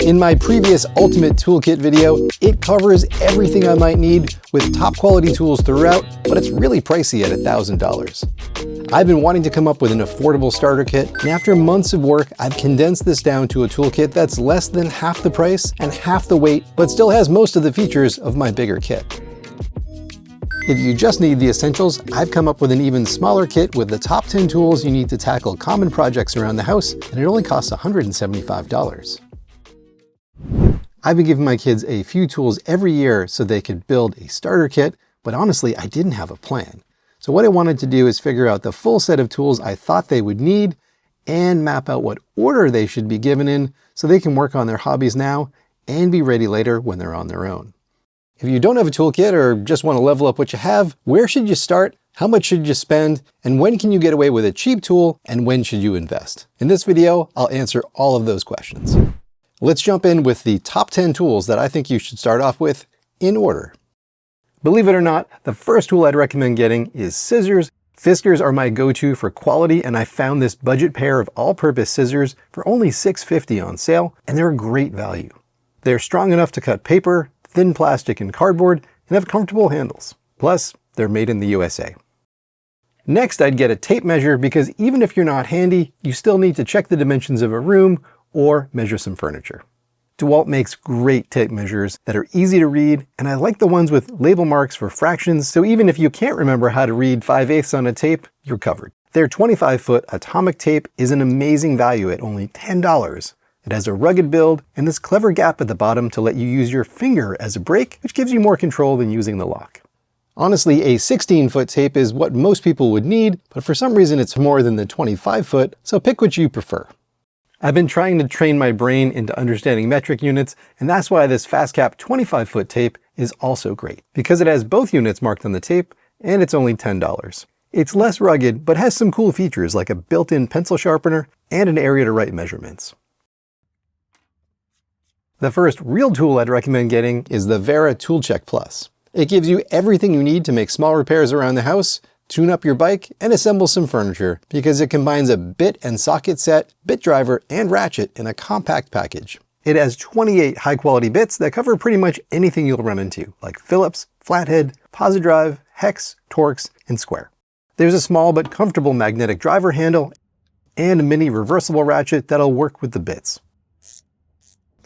In my previous Ultimate Toolkit video, it covers everything I might need with top quality tools throughout, but it's really pricey at $1,000. I've been wanting to come up with an affordable starter kit, and after months of work, I've condensed this down to a toolkit that's less than half the price and half the weight, but still has most of the features of my bigger kit. If you just need the essentials, I've come up with an even smaller kit with the top 10 tools you need to tackle common projects around the house, and it only costs $175. I've been giving my kids a few tools every year so they could build a starter kit, but honestly, I didn't have a plan. So what I wanted to do is figure out the full set of tools I thought they would need and map out what order they should be given in so they can work on their hobbies now and be ready later when they're on their own. If you don't have a toolkit or just want to level up what you have, where should you start? How much should you spend? And when can you get away with a cheap tool? And when should you invest? In this video, I'll answer all of those questions. Let's jump in with the top 10 tools that I think you should start off with in order. Believe it or not, the first tool I'd recommend getting is scissors. Fiskars are my go-to for quality, and I found this budget pair of all-purpose scissors for only $6.50 on sale, and they're a great value. They're strong enough to cut paper, thin plastic and cardboard, and have comfortable handles. Plus, they're made in the USA. Next, I'd get a tape measure because even if you're not handy, you still need to check the dimensions of a room or measure some furniture. DeWalt makes great tape measures that are easy to read, and I like the ones with label marks for fractions, so even if you can't remember how to read 5/8 on a tape, you're covered. Their 25-foot atomic tape is an amazing value at only $10. It has a rugged build and this clever gap at the bottom to let you use your finger as a brake, which gives you more control than using the lock. Honestly, a 16-foot tape is what most people would need, but for some reason it's more than the 25-foot, so pick what you prefer. I've been trying to train my brain into understanding metric units, and that's why this FastCap 25-foot tape is also great, because it has both units marked on the tape, and it's only $10. It's less rugged, but has some cool features like a built-in pencil sharpener and an area to write measurements. The first real tool I'd recommend getting is the Wera Tool Check Plus. It gives you everything you need to make small repairs around the house, tune up your bike, and assemble some furniture because it combines a bit and socket set, bit driver, and ratchet in a compact package. It has 28 high-quality bits that cover pretty much anything you'll run into, like Phillips, flathead, Posidrive, hex, Torx, and square. There's a small but comfortable magnetic driver handle and a mini reversible ratchet that'll work with the bits.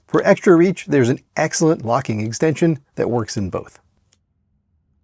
For extra reach, there's an excellent locking extension that works in both.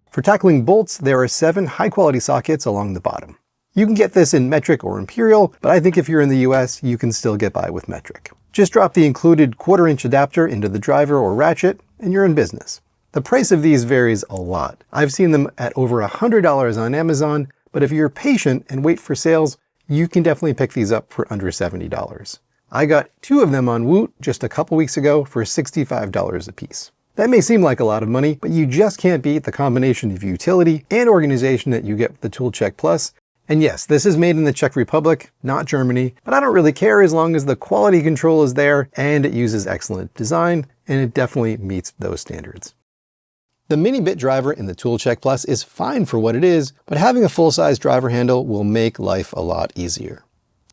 For tackling bolts, there are 7 high-quality sockets along the bottom. You can get this in metric or imperial, but I think if you're in the US, you can still get by with metric. Just drop the included 1/4-inch adapter into the driver or ratchet, and you're in business. The price of these varies a lot. I've seen them at over $100 on Amazon, but if you're patient and wait for sales, you can definitely pick these up for under $70. I got 2 of them on Woot just a couple weeks ago for $65 a piece. That may seem like a lot of money, but you just can't beat the combination of utility and organization that you get with the Tool Check Plus. And yes, this is made in the Czech Republic, not Germany, but I don't really care as long as the quality control is there and it uses excellent design, and it definitely meets those standards. The mini bit driver in the Tool Check Plus is fine for what it is, but having a full-size driver handle will make life a lot easier.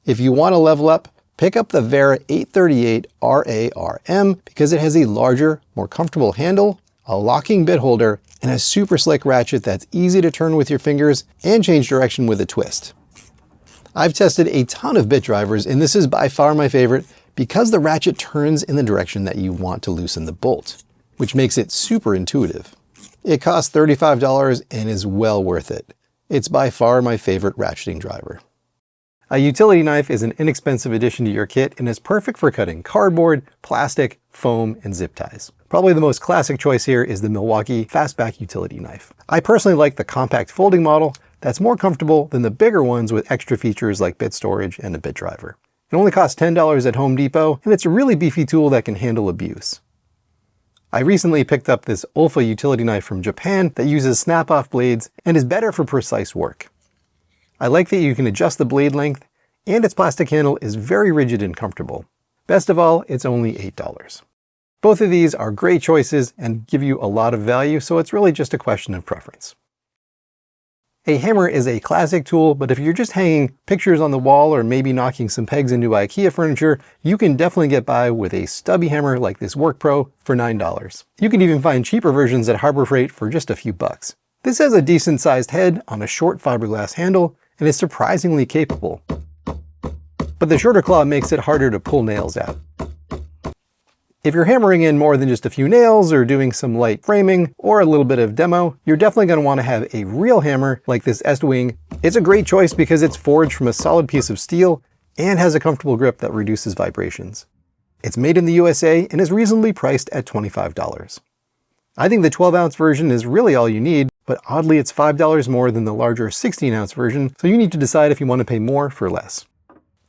If you want to level up, pick up the Wera 838 RARM because it has a larger, more comfortable handle, a locking bit holder, and a super slick ratchet that's easy to turn with your fingers and change direction with a twist. I've tested a ton of bit drivers, and this is by far my favorite because the ratchet turns in the direction that you want to loosen the bolt, which makes it super intuitive. It costs $35 and is well worth it. It's by far my favorite ratcheting driver. A utility knife is an inexpensive addition to your kit and is perfect for cutting cardboard, plastic, foam, and zip ties. Probably the most classic choice here is the Milwaukee Fastback utility knife. I personally like the compact folding model that's more comfortable than the bigger ones with extra features like bit storage and a bit driver. It only costs $10 at Home Depot, and it's a really beefy tool that can handle abuse. I recently picked up this Olfa utility knife from Japan that uses snap-off blades and is better for precise work. I like that you can adjust the blade length, and its plastic handle is very rigid and comfortable. Best of all, it's only $8. Both of these are great choices and give you a lot of value, so it's really just a question of preference. A hammer is a classic tool, but if you're just hanging pictures on the wall or maybe knocking some pegs into IKEA furniture, you can definitely get by with a stubby hammer like this Work Pro for $9. You can even find cheaper versions at Harbor Freight for just a few bucks. This has a decent sized head on a short fiberglass handle and is surprisingly capable. But the shorter claw makes it harder to pull nails out. If you're hammering in more than just a few nails or doing some light framing or a little bit of demo, you're definitely going to want to have a real hammer like this Estwing. It's a great choice because it's forged from a solid piece of steel and has a comfortable grip that reduces vibrations. It's made in the USA and is reasonably priced at $25. I think the 12-ounce version is really all you need, but oddly it's $5 more than the larger 16-ounce version, so you need to decide if you want to pay more for less.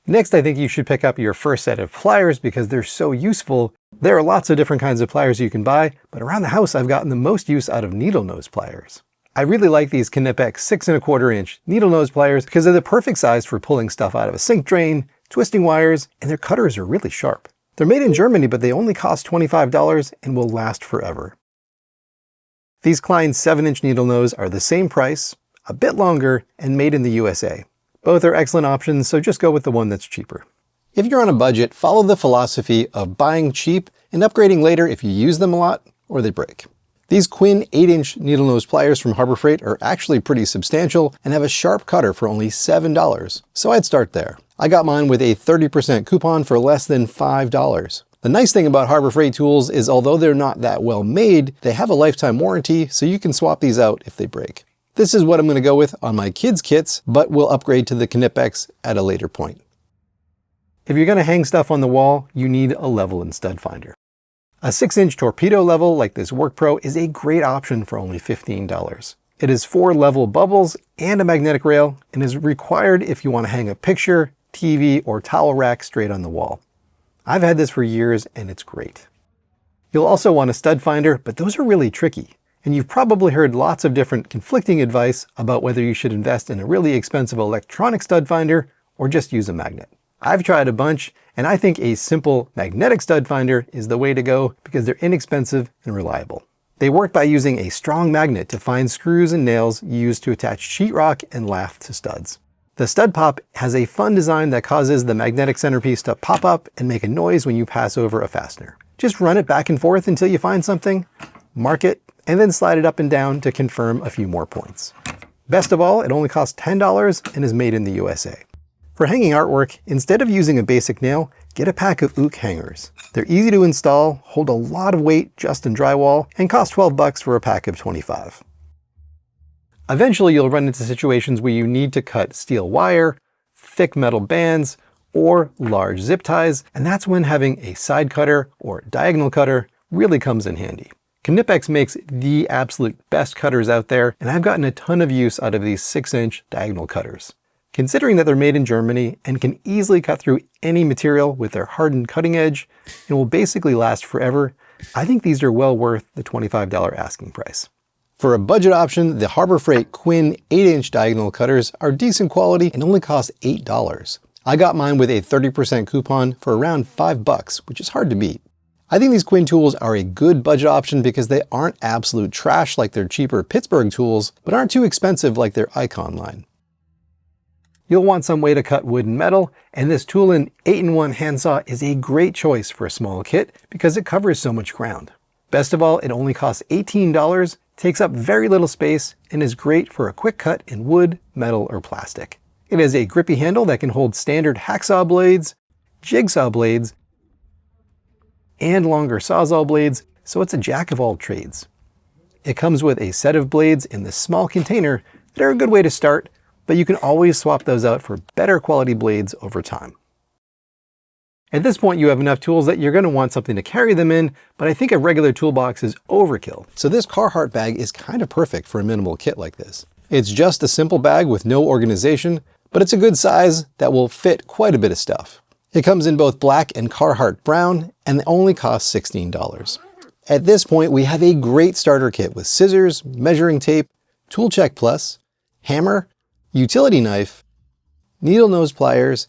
Next, I think you should pick up your first set of pliers because they're so useful. There are lots of different kinds of pliers you can buy, but around the house I've gotten the most use out of Needlenose pliers. I really like these Knipex 6¼ inch Needlenose pliers because they're the perfect size for pulling stuff out of a sink drain, twisting wires, and their cutters are really sharp. They're made in Germany, but they only cost $25 and will last forever. These Klein 7-inch Needlenose are the same price, a bit longer, and made in the USA. Both are excellent options, so just go with the one that's cheaper. If you're on a budget, follow the philosophy of buying cheap and upgrading later if you use them a lot or they break. These Quinn 8-inch Needlenose pliers from Harbor Freight are actually pretty substantial and have a sharp cutter for only $7, so I'd start there. I got mine with a 30% coupon for less than $5. The nice thing about Harbor Freight tools is although they're not that well made, they have a lifetime warranty, so you can swap these out if they break. This is what I'm going to go with on my kids' kits, but we'll upgrade to the Knipex at a later point. If you're going to hang stuff on the wall, you need a level and stud finder. A 6-inch torpedo level like this Work Pro is a great option for only $15. It has 4 level bubbles and a magnetic rail and is required if you want to hang a picture, TV, or towel rack straight on the wall. I've had this for years and it's great. You'll also want a stud finder, but those are really tricky. And you've probably heard lots of different conflicting advice about whether you should invest in a really expensive electronic stud finder or just use a magnet. I've tried a bunch, and I think a simple magnetic stud finder is the way to go because they're inexpensive and reliable. They work by using a strong magnet to find screws and nails used to attach sheetrock and lath to studs. The stud pop has a fun design that causes the magnetic centerpiece to pop up and make a noise when you pass over a fastener. Just run it back and forth until you find something, mark it, and then slide it up and down to confirm a few more points. Best of all, it only costs $10 and is made in the USA. For hanging artwork, instead of using a basic nail, get a pack of ook hangers. They're easy to install, hold a lot of weight just in drywall, and cost $12 for a pack of 25. Eventually you'll run into situations where you need to cut steel wire, thick metal bands, or large zip ties, and that's when having a side cutter or diagonal cutter really comes in handy. Knipex makes the absolute best cutters out there, and I've gotten a ton of use out of these 6-inch diagonal cutters. Considering that they're made in Germany and can easily cut through any material with their hardened cutting edge and will basically last forever, I think these are well worth the $25 asking price. For a budget option, the Harbor Freight Quinn 8-inch diagonal cutters are decent quality and only cost $8. I got mine with a 30% coupon for around $5, which is hard to beat. I think these Quinn tools are a good budget option because they aren't absolute trash like their cheaper Pittsburgh tools, but aren't too expensive like their Icon line. You'll want some way to cut wood and metal, and this Toolin 8-in-1 handsaw is a great choice for a small kit because it covers so much ground. Best of all, it only costs $18, takes up very little space, and is great for a quick cut in wood, metal, or plastic. It has a grippy handle that can hold standard hacksaw blades, jigsaw blades, and longer sawzall blades, so it's a jack of all trades. It comes with a set of blades in this small container that are a good way to start, but you can always swap those out for better quality blades over time. At this point, you have enough tools that you're going to want something to carry them in, but I think a regular toolbox is overkill. So this Carhartt bag is kind of perfect for a minimal kit like this. It's just a simple bag with no organization, but it's a good size that will fit quite a bit of stuff. It comes in both black and Carhartt brown, and only costs $16. At this point, we have a great starter kit with scissors, measuring tape, Tool Check Plus, hammer, utility knife, Needlenose pliers,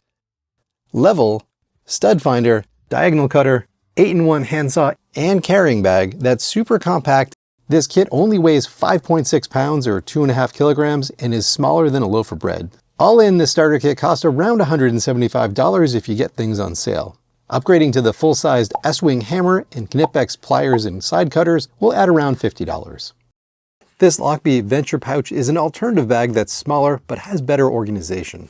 level, stud finder, diagonal cutter, 8-in-1 handsaw, and carrying bag that's super compact, This kit only weighs 5.6 pounds or 2.5 kilograms and is smaller than a loaf of bread. All in, this starter kit costs around $175 if you get things on sale. Upgrading to the full-sized S-Wing hammer and Knipex pliers and side cutters will add around $50. This Lockbee Venture pouch is an alternative bag that's smaller but has better organization.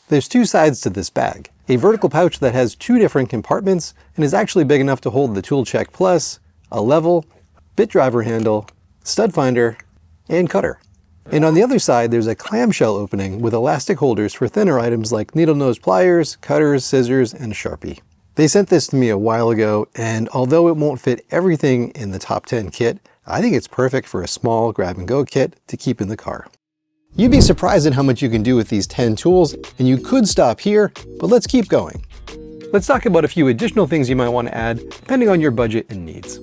There's two sides to this bag. A vertical pouch that has two different compartments and is actually big enough to hold the Tool Check Plus, a level, bit driver handle, stud finder, and cutter. And on the other side, there's a clamshell opening with elastic holders for thinner items like Needlenose pliers, cutters, scissors, and a Sharpie. They sent this to me a while ago, and although it won't fit everything in the top 10 kit, I think it's perfect for a small grab-and-go kit to keep in the car. You'd be surprised at how much you can do with these 10 tools, and you could stop here, but let's keep going. Let's talk about a few additional things you might want to add, depending on your budget and needs.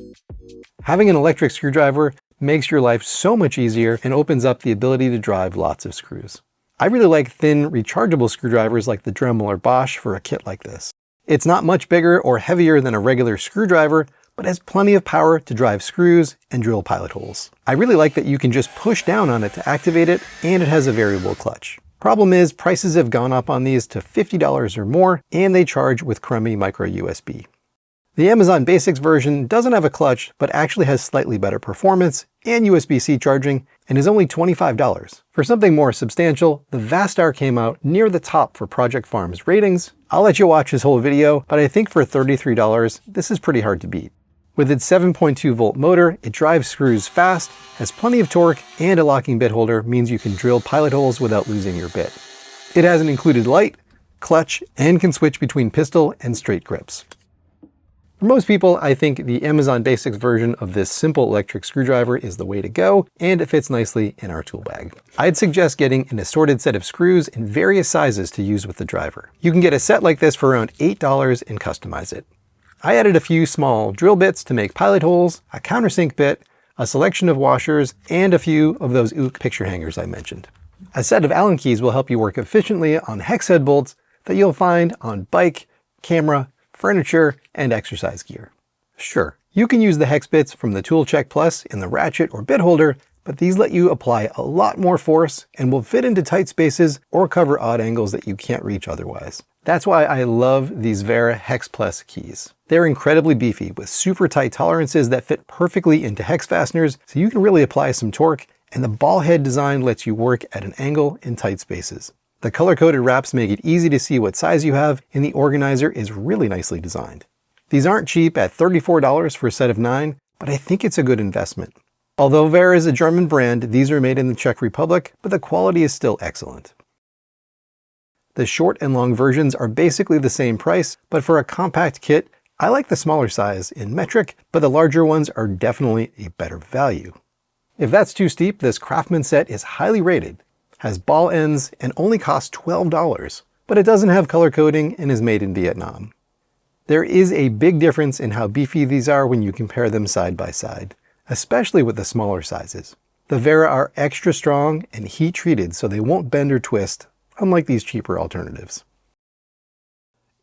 Having an electric screwdriver makes your life so much easier and opens up the ability to drive lots of screws. I really like thin, rechargeable screwdrivers like the Dremel or Bosch for a kit like this. It's not much bigger or heavier than a regular screwdriver, but has plenty of power to drive screws and drill pilot holes. I really like that you can just push down on it to activate it, and it has a variable clutch. Problem is, prices have gone up on these to $50 or more, and they charge with crummy micro USB. The Amazon Basics version doesn't have a clutch, but actually has slightly better performance and USB-C charging, and is only $25. For something more substantial, the Vastar came out near the top for Project Farm's ratings. I'll let you watch his whole video, but I think for $33, this is pretty hard to beat. With its 7.2 volt motor, it drives screws fast, has plenty of torque, and a locking bit holder means you can drill pilot holes without losing your bit. It has an included light, clutch, and can switch between pistol and straight grips. For most people, I think the Amazon Basics version of this simple electric screwdriver is the way to go, and it fits nicely in our tool bag. I'd suggest getting an assorted set of screws in various sizes to use with the driver. You can get a set like this for around $8 and customize it. I added a few small drill bits to make pilot holes, a countersink bit, a selection of washers, and a few of those Ook picture hangers I mentioned. A set of Allen keys will help you work efficiently on hex head bolts that you'll find on bike, camera, furniture, and exercise gear. Sure, you can use the hex bits from the Tool Check Plus in the ratchet or bit holder, but these let you apply a lot more force and will fit into tight spaces or cover odd angles that you can't reach otherwise. That's why I love these Wera Hex Plus keys. They're incredibly beefy with super tight tolerances that fit perfectly into hex fasteners, so you can really apply some torque, and the ball head design lets you work at an angle in tight spaces. The color-coded wraps make it easy to see what size you have, and the organizer is really nicely designed. These aren't cheap at $34 for a set of 9, but I think it's a good investment. Although Wera is a German brand, these are made in the Czech Republic, but the quality is still excellent. The short and long versions are basically the same price, but for a compact kit, I like the smaller size in metric, but the larger ones are definitely a better value. If that's too steep, this Craftsman set is highly rated, has ball ends, and only costs $12, but it doesn't have color coding and is made in Vietnam. There is a big difference in how beefy these are when you compare them side by side, especially with the smaller sizes. The Wera are extra strong and heat treated so they won't bend or twist, unlike these cheaper alternatives.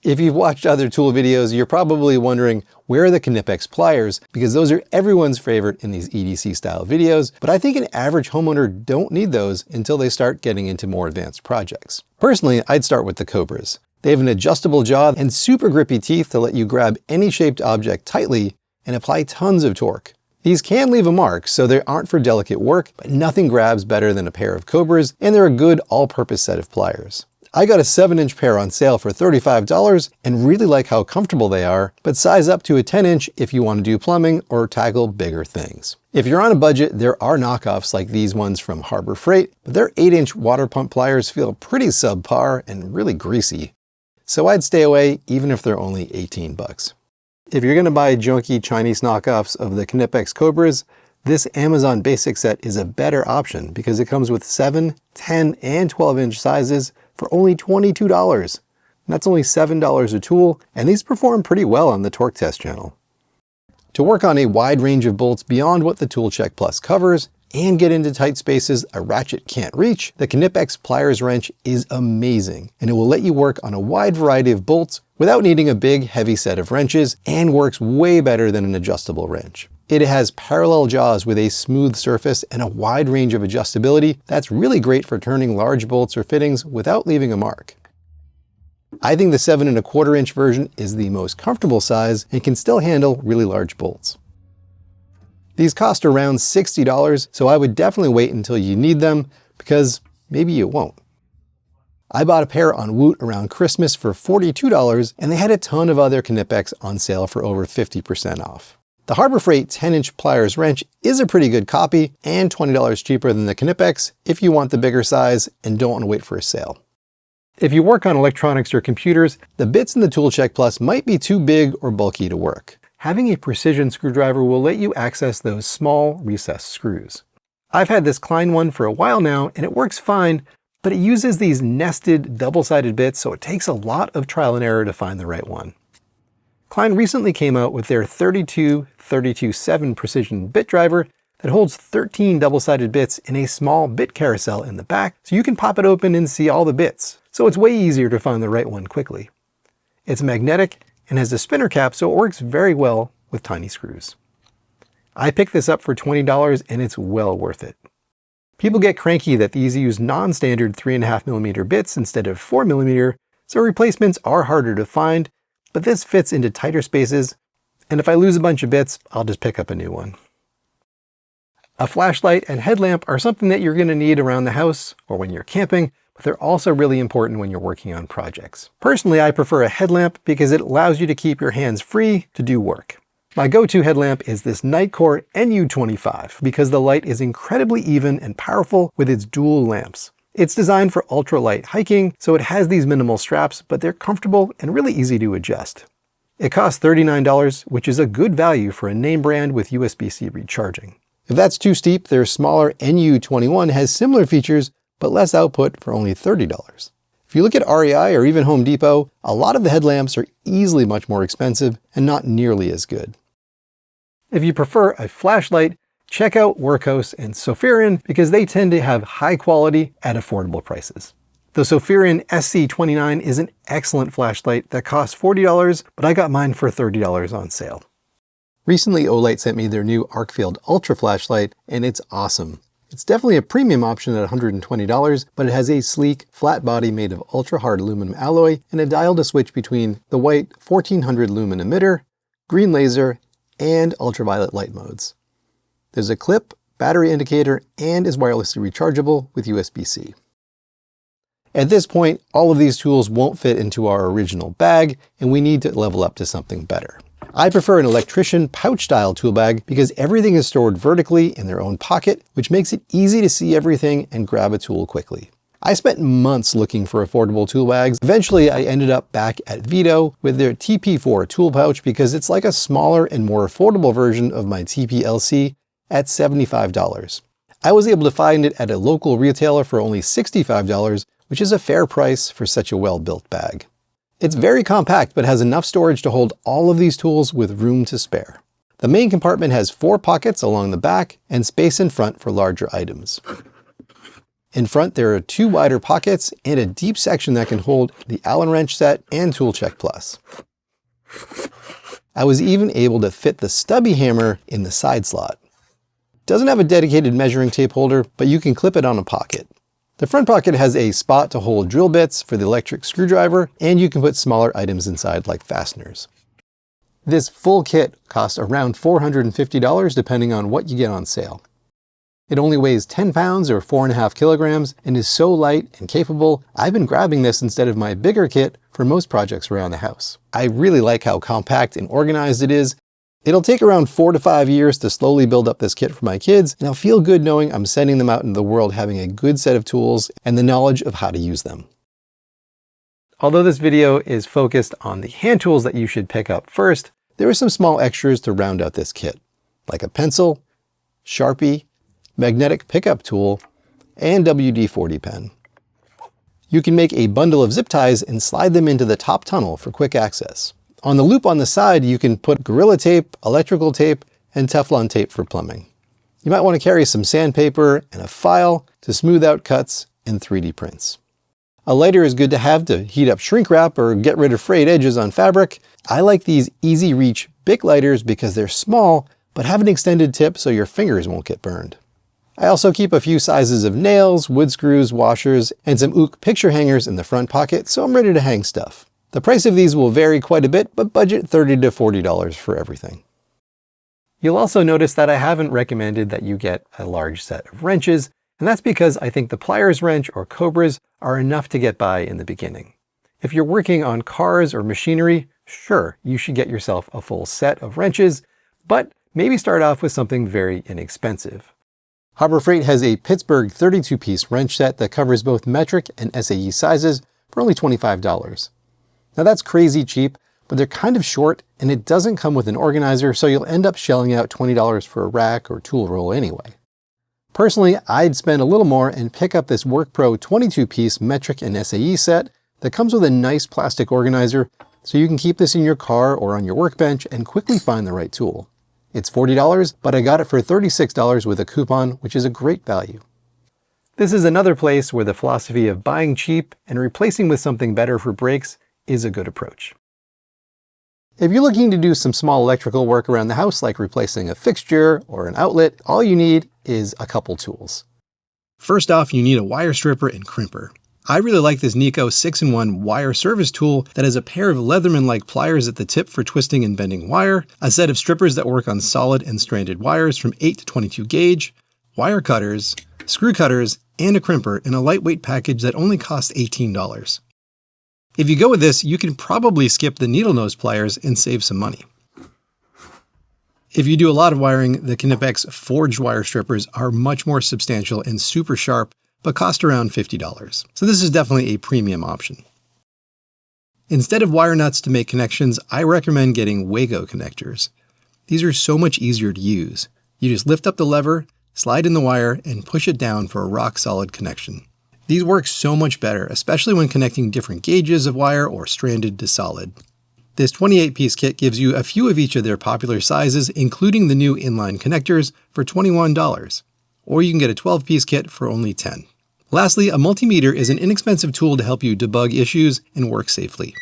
If you've watched other tool videos, you're probably wondering, where are the Knipex pliers? Because those are everyone's favorite in these EDC style videos, but I think an average homeowner don't need those until they start getting into more advanced projects. Personally, I'd start with the Cobras. They have an adjustable jaw and super grippy teeth to let you grab any shaped object tightly and apply tons of torque. These can leave a mark, so they aren't for delicate work, but nothing grabs better than a pair of Cobras, and they're a good all-purpose set of pliers. I got a 7-inch pair on sale for $35 and really like how comfortable they are, but size up to a 10-inch if you want to do plumbing or tackle bigger things. If you're on a budget, there are knockoffs like these ones from Harbor Freight, but their 8-inch water pump pliers feel pretty subpar and really greasy. So I'd stay away even if they're only 18 bucks. If you're going to buy junky Chinese knockoffs of the Knipex Cobras, this Amazon Basic set is a better option because it comes with 7, 10, and 12-inch sizes for only $22. That's only $7 a tool, and these perform pretty well on the torque test channel. To work on a wide range of bolts beyond what the Tool Check Plus covers, and get into tight spaces a ratchet can't reach, the Knipex Pliers wrench is amazing, and it will let you work on a wide variety of bolts without needing a big, heavy set of wrenches, and works way better than an adjustable wrench. It has parallel jaws with a smooth surface and a wide range of adjustability that's really great for turning large bolts or fittings without leaving a mark. I think the 7¼ inch version is the most comfortable size and can still handle really large bolts. These cost around $60, so I would definitely wait until you need them, because maybe you won't. I bought a pair on Woot around Christmas for $42, and they had a ton of other Knipex on sale for over 50% off. The Harbor Freight 10-inch pliers wrench is a pretty good copy, and $20 cheaper than the Knipex if you want the bigger size and don't want to wait for a sale. If you work on electronics or computers, the bits in the ToolCheck Plus might be too big or bulky to work. Having a precision screwdriver will let you access those small recessed screws. I've had this Klein one for a while now, and it works fine, but it uses these nested double-sided bits, so it takes a lot of trial and error to find the right one. Klein recently came out with their 32-32-7 precision bit driver that holds 13 double-sided bits in a small bit carousel in the back, so you can pop it open and see all the bits. So it's way easier to find the right one quickly. It's magnetic and has a spinner cap, so it works very well with tiny screws. I picked this up for $20 and it's well worth it. People get cranky that these use non-standard 3.5mm bits instead of 4mm, so replacements are harder to find, but this fits into tighter spaces, and if I lose a bunch of bits, I'll just pick up a new one. A flashlight and headlamp are something that you're going to need around the house or when you're camping, but they're also really important when you're working on projects. Personally, I prefer a headlamp because it allows you to keep your hands free to do work. My go-to headlamp is this Nitecore NU25 because the light is incredibly even and powerful with its dual lamps. It's designed for ultralight hiking, so it has these minimal straps, but they're comfortable and really easy to adjust. It costs $39, which is a good value for a name brand with USB-C recharging. If that's too steep, their smaller NU21 has similar features, but less output for only $30. If you look at REI or even Home Depot, a lot of the headlamps are easily much more expensive and not nearly as good. If you prefer a flashlight, check out Workhorse and Sophirian because they tend to have high quality at affordable prices. The Sophirian SC29 is an excellent flashlight that costs $40, but I got mine for $30 on sale. Recently, Olight sent me their new Arcfield Ultra flashlight, and it's awesome. It's definitely a premium option at $120, but it has a sleek, flat body made of ultra-hard aluminum alloy and a dial to switch between the white 1400 lumen emitter, green laser, and ultraviolet light modes. There's a clip, battery indicator, and is wirelessly rechargeable with USB-C. At this point, all of these tools won't fit into our original bag, and we need to level up to something better. I prefer an electrician pouch-style tool bag because everything is stored vertically in their own pocket, which makes it easy to see everything and grab a tool quickly. I spent months looking for affordable tool bags. Eventually, I ended up back at Verto with their TP4 tool pouch because it's like a smaller and more affordable version of my TP-LC at $75. I was able to find it at a local retailer for only $65, which is a fair price for such a well-built bag. It's very compact, but has enough storage to hold all of these tools with room to spare. The main compartment has 4 pockets along the back and space in front for larger items. In front, there are 2 wider pockets and a deep section that can hold the Allen wrench set and ToolCheck Plus. I was even able to fit the stubby hammer in the side slot. It doesn't have a dedicated measuring tape holder, but you can clip it on a pocket. The front pocket has a spot to hold drill bits for the electric screwdriver, and you can put smaller items inside like fasteners. This full kit costs around $450 depending on what you get on sale. It only weighs 10 pounds or 4.5 kilograms and is so light and capable, I've been grabbing this instead of my bigger kit for most projects around the house. I really like how compact and organized it is. It'll take around 4 to 5 years to slowly build up this kit for my kids, and I'll feel good knowing I'm sending them out into the world having a good set of tools and the knowledge of how to use them. Although this video is focused on the hand tools that you should pick up first, there are some small extras to round out this kit, like a pencil, Sharpie, magnetic pickup tool, and WD-40 pen. You can make a bundle of zip ties and slide them into the top tunnel for quick access. On the loop on the side, you can put Gorilla Tape, electrical tape, and Teflon tape for plumbing. You might want to carry some sandpaper and a file to smooth out cuts and 3D prints. A lighter is good to have to heat up shrink wrap or get rid of frayed edges on fabric. I like these easy reach Bic lighters because they're small, but have an extended tip so your fingers won't get burned. I also keep a few sizes of nails, wood screws, washers, and some ook picture hangers in the front pocket, so I'm ready to hang stuff. The price of these will vary quite a bit, but budget $30 to $40 for everything. You'll also notice that I haven't recommended that you get a large set of wrenches, and that's because I think the pliers wrench or Cobras are enough to get by in the beginning. If you're working on cars or machinery, sure, you should get yourself a full set of wrenches, but maybe start off with something very inexpensive. Harbor Freight has a Pittsburgh 32-piece wrench set that covers both metric and SAE sizes for only $25. Now that's crazy cheap, but they're kind of short and it doesn't come with an organizer, so you'll end up shelling out $20 for a rack or tool roll anyway. Personally, I'd spend a little more and pick up this WorkPro 22-piece metric and SAE set that comes with a nice plastic organizer, so you can keep this in your car or on your workbench and quickly find the right tool. It's $40, but I got it for $36 with a coupon, which is a great value. This is another place where the philosophy of buying cheap and replacing with something better for brakes is a good approach. If you're looking to do some small electrical work around the house, like replacing a fixture or an outlet, all you need is a couple tools. First off, you need a wire stripper and crimper. I really like this Nico 6-in-1 wire service tool that has a pair of Leatherman-like pliers at the tip for twisting and bending wire, a set of strippers that work on solid and stranded wires from 8 to 22 gauge, wire cutters, screw cutters, and a crimper in a lightweight package that only costs $18. If you go with this, you can probably skip the Needlenose pliers and save some money. If you do a lot of wiring, the Knipex forged wire strippers are much more substantial and super sharp, but cost around $50. So this is definitely a premium option. Instead of wire nuts to make connections, I recommend getting Wago connectors. These are so much easier to use. You just lift up the lever, slide in the wire, and push it down for a rock solid connection. These work so much better, especially when connecting different gauges of wire or stranded to solid. This 28-piece kit gives you a few of each of their popular sizes, including the new inline connectors, for $21. Or you can get a 12-piece kit for only $10. Lastly, a multimeter is an inexpensive tool to help you debug issues and work safely.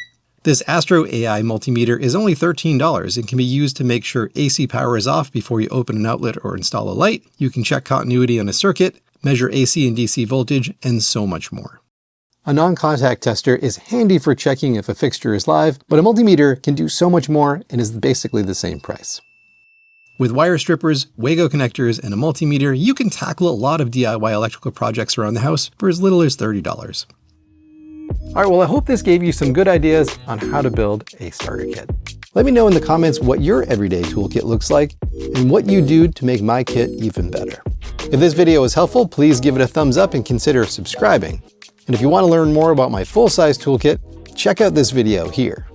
This Astro AI multimeter is only $13 and can be used to make sure AC power is off before you open an outlet or install a light. You can check continuity on a circuit, measure AC and DC voltage, and so much more. A non-contact tester is handy for checking if a fixture is live, but a multimeter can do so much more and is basically the same price. With wire strippers, Wago connectors, and a multimeter, you can tackle a lot of DIY electrical projects around the house for as little as $30. Alright, well I hope this gave you some good ideas on how to build a starter kit. Let me know in the comments what your everyday toolkit looks like and what you do to make my kit even better. If this video was helpful, please give it a thumbs up and consider subscribing. And if you want to learn more about my full-size toolkit, check out this video here.